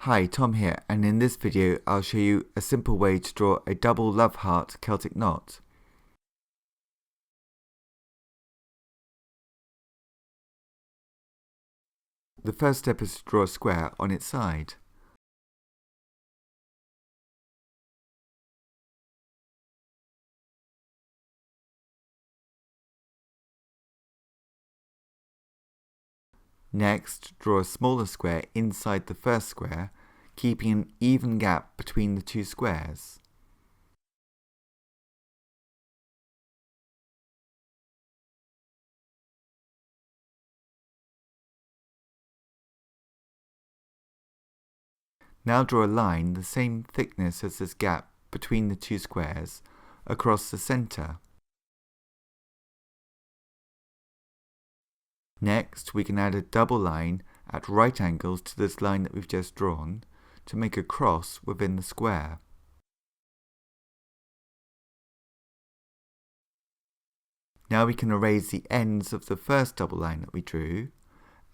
Hi, Tom here, and in this video I'll show you a simple way to draw a double love heart Celtic knot. The first step is to draw a square on its side. Next, draw a smaller square inside the first square, keeping an even gap between the two squares. Now draw a line the same thickness as this gap between the two squares across the centre. Next, we can add a double line at right angles to this line that we've just drawn to make a cross within the square. Now we can erase the ends of the first double line that we drew,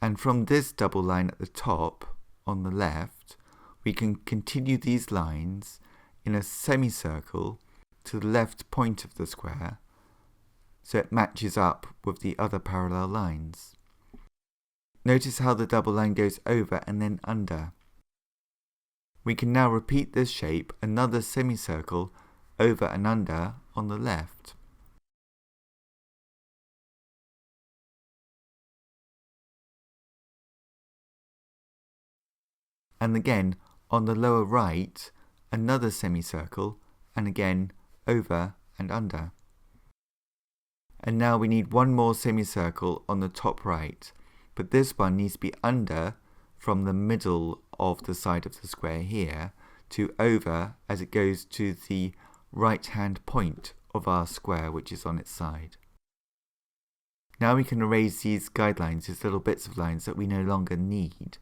and from this double line at the top on the left, we can continue these lines in a semicircle to the left point of the square, so it matches up with the other parallel lines. Notice how the double line goes over and then under. We can now repeat this shape, another semicircle over and under on the left. And again, on the lower right, another semicircle, and again over and under. And now we need one more semicircle on the top right, but this one needs to be under from the middle of the side of the square here to over as it goes to the right hand point of our square, which is on its side. Now we can erase these guidelines, these little bits of lines that we no longer need.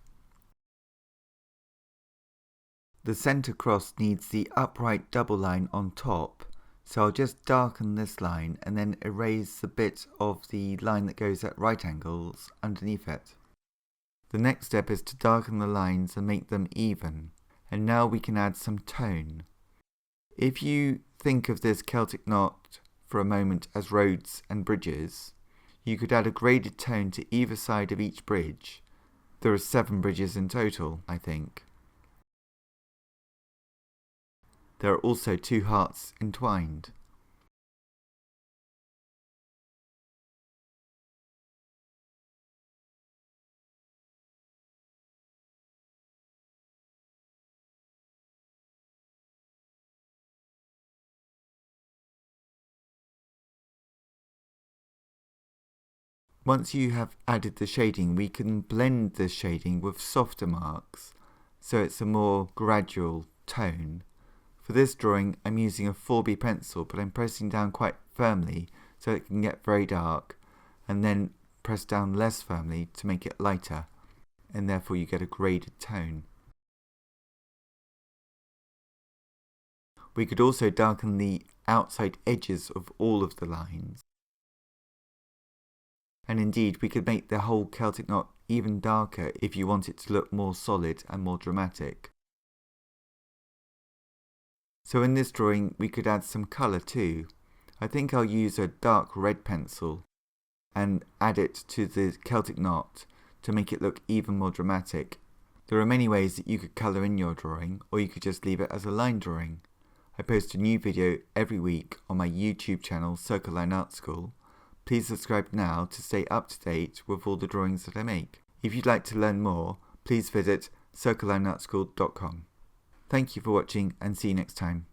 The centre cross needs the upright double line on top, so I'll just darken this line and then erase the bit of the line that goes at right angles underneath it. The next step is to darken the lines and make them even, and now we can add some tone. If you think of this Celtic knot for a moment as roads and bridges, you could add a graded tone to either side of each bridge. There are 7 bridges in total, I think. There are also 2 hearts entwined. Once you have added the shading, we can blend this shading with softer marks, so it's a more gradual tone. For this drawing, I'm using a 4B pencil, but I'm pressing down quite firmly so it can get very dark, and then press down less firmly to make it lighter, and therefore you get a graded tone. We could also darken the outside edges of all of the lines. And indeed, we could make the whole Celtic knot even darker if you want it to look more solid and more dramatic. So in this drawing, we could add some colour too. I think I'll use a dark red pencil and add it to the Celtic knot to make it look even more dramatic. There are many ways that you could colour in your drawing, or you could just leave it as a line drawing. I post a new video every week on my YouTube channel, Circle Line Art School. Please subscribe now to stay up to date with all the drawings that I make. If you'd like to learn more, please visit circlelineartschool.com. Thank you for watching and see you next time.